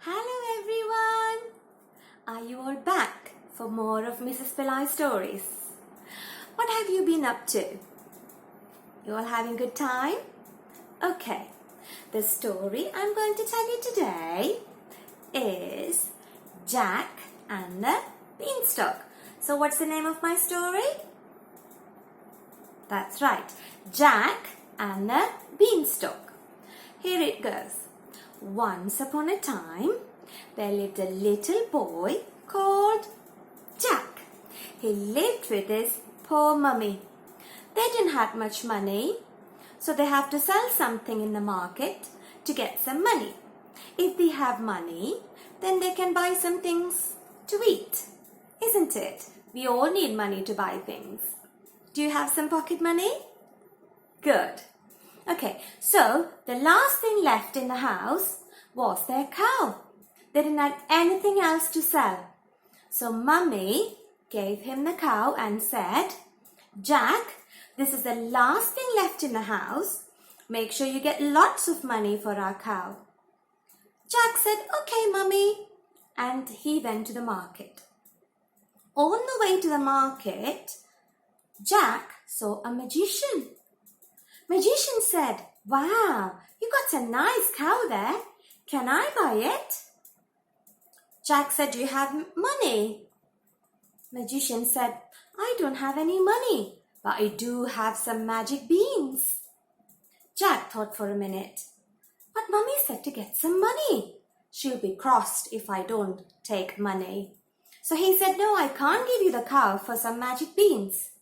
Hello everyone! Are you all back for more of Mrs. Pillai stories? What have you been up to? You all having good time? Okay, the story I'm going to tell you today is Jack and the Beanstalk. So what's the name of my story? That's right, Jack and the Beanstalk. Here it goes. Once upon a time, there lived a little boy called Jack. He lived with his poor mummy. They didn't have much money, so they have to sell something in the market to get some money. If they have money, then they can buy some things to eat, isn't it? We all need money to buy things. Do you have some pocket money? Good. Okay, so the last thing left in the house was their cow. They didn't have anything else to sell. So Mummy gave him the cow and said, Jack, this is the last thing left in the house. Make sure you get lots of money for our cow. Jack said, okay, Mummy. And he went to the market. On the way to the market, Jack saw a magician. Magician said, wow, you got a nice cow there. Can I buy it? Jack said, do you have money? Magician said, I don't have any money, but I do have some magic beans. Jack thought for a minute, but Mummy said to get some money. She'll be crossed if I don't take money. So he said, no, I can't give you the cow for some magic beans.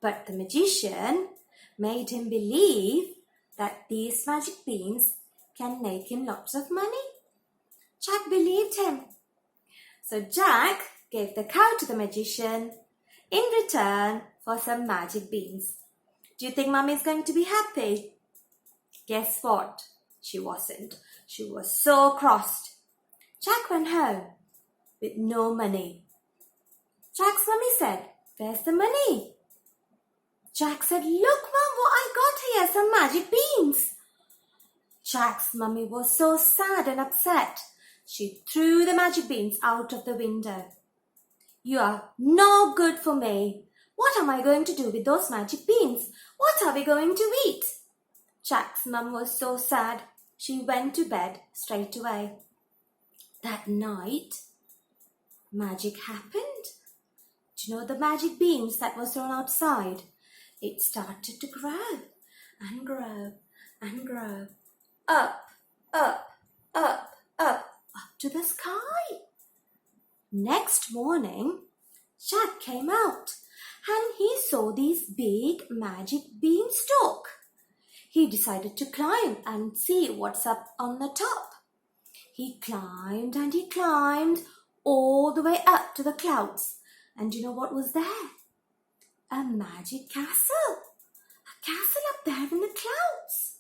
But the magician made him believe that these magic beans can make him lots of money. Jack believed him. So Jack gave the cow to the magician in return for some magic beans. Do you think Mummy is going to be happy? Guess what? She wasn't. She was so crossed. Jack went home with no money. Jack's mummy said, where's the money? Jack said, look, Mum, what I got here, some magic beans. Jack's mummy was so sad and upset. She threw the magic beans out of the window. You are no good for me. What am I going to do with those magic beans? What are we going to eat? Jack's mum was so sad. She went to bed straight away. That night, magic happened. Do you know the magic beans that was thrown outside? It started to grow and grow and grow. Up, up, up, up to the sky. Next morning, Jack came out and he saw these big magic beanstalk. He decided to climb and see what's up on the top. He climbed and he climbed all the way up to the clouds. And you know what was there? A magic castle. A castle up there in the clouds.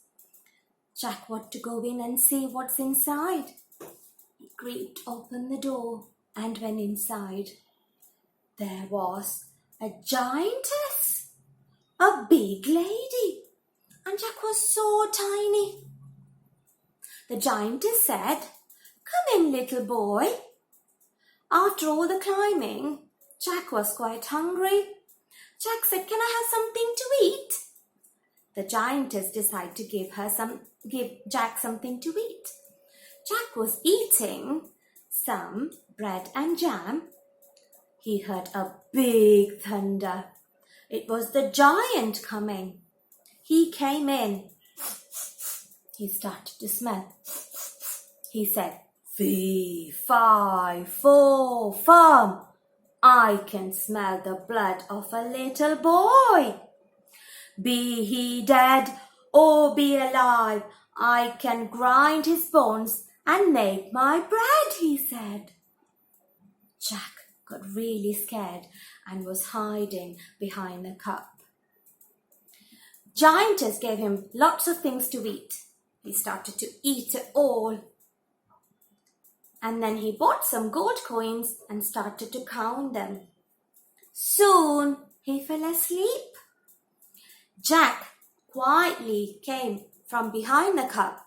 Jack wanted to go in and see what's inside. He creaked open the door and went inside. There was a giantess, a big lady, and Jack was so tiny. The giantess said, come in, little boy. After all the climbing, Jack was quite hungry. Jack said, can I have something to eat? The giantess decided to give Jack something to eat. Jack was eating some bread and jam. He heard a big thunder. It was the giant coming. He came in. He started to smell. He said, fee, fi, fo, fum. I can smell the blood of a little boy. Be he dead or be alive, I can grind his bones and make my bread, he said. Jack got really scared and was hiding behind the cup. Giantess gave him lots of things to eat. He started to eat it all. And then he bought some gold coins and started to count them. Soon he fell asleep. Jack quietly came from behind the cup,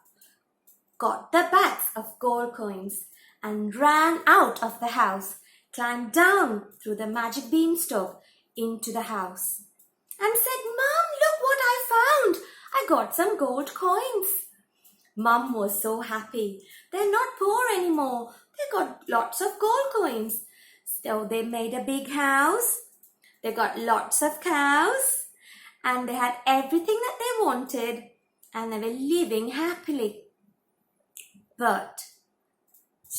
got the bags of gold coins and ran out of the house, climbed down through the magic beanstalk into the house and said, "Mom, look what I found. I got some gold coins." Mum was so happy. They're not poor anymore. They got lots of gold coins. So they made a big house. They got lots of cows. And they had everything that they wanted. And they were living happily. But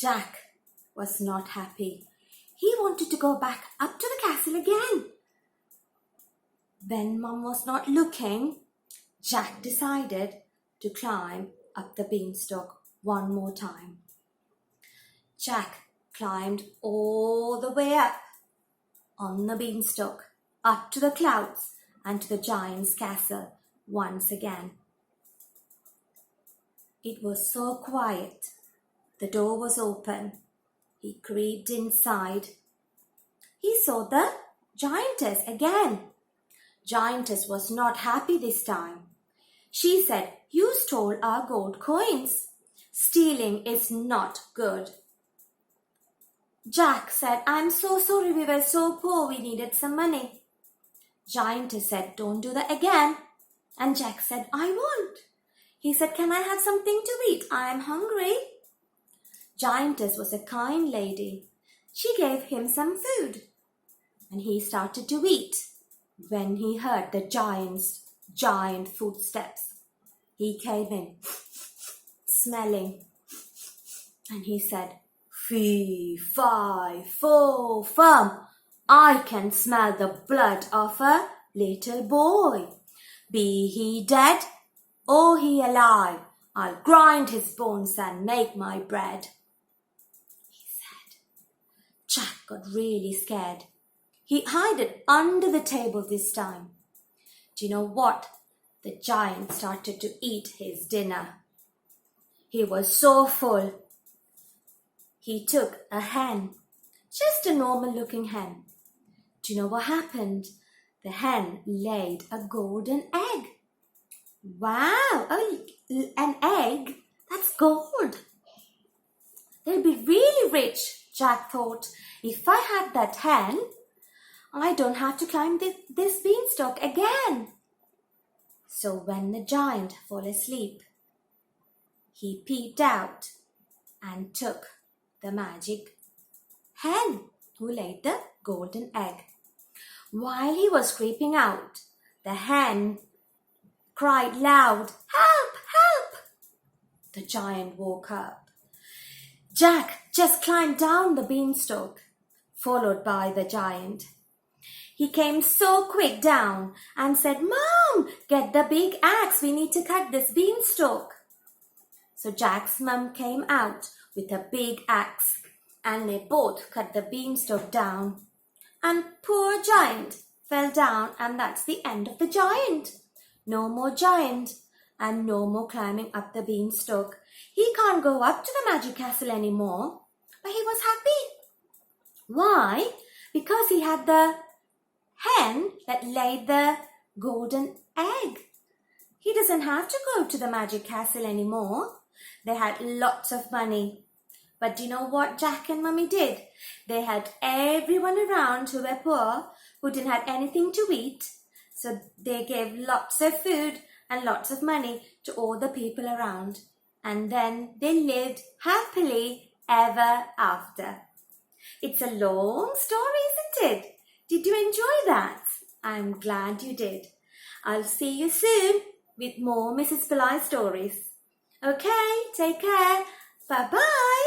Jack was not happy. He wanted to go back up to the castle again. When Mum was not looking, Jack decided to climb up the beanstalk one more time. Jack climbed all the way up on the beanstalk, up to the clouds and to the giant's castle once again. It was so quiet. The door was open. He creeped inside. He saw the giantess again. Giantess was not happy this time. She said, "You stole our gold coins. Stealing is not good." Jack said, "I'm so sorry, we were so poor, we needed some money." Giantess said, "Don't do that again." And Jack said, "I won't." He said, "Can I have something to eat? I am hungry." Giantess was a kind lady. She gave him some food. And he started to eat when he heard the giant footsteps. He came in, smelling, and he said, "Fee, fi, fo, fum, I can smell the blood of a little boy. Be he dead or he alive, I'll grind his bones and make my bread," he said. Jack got really scared. He hid under the table this time. Do you know what? The giant started to eat his dinner. He was so full. He took a hen, just a normal looking hen. Do you know what happened? The hen laid a golden egg. Wow, an egg? That's gold. They'll be really rich, Jack thought. If I had that hen, I don't have to climb this beanstalk again. So when the giant fell asleep, he peeped out and took the magic hen who laid the golden egg. While he was creeping out, the hen cried loud, "Help! Help!" The giant woke up. Jack just climbed down the beanstalk, followed by the giant. He came so quick down and said, "Mom, get the big axe. We need to cut this beanstalk." So Jack's mum came out with a big axe and they both cut the beanstalk down. And poor giant fell down, and that's the end of the giant. No more giant and no more climbing up the beanstalk. He can't go up to the magic castle anymore, but he was happy. Why? Because he had the hen that laid the golden egg. He doesn't have to go to the magic castle anymore. They had lots of money. But do you know what Jack and Mummy did? They had everyone around who were poor, who didn't have anything to eat. So they gave lots of food and lots of money to all the people around. And then they lived happily ever after. It's a long story, isn't it? Did you enjoy that? I'm glad you did. I'll see you soon with more Mrs. Pillai stories. Okay, take care. Bye-bye.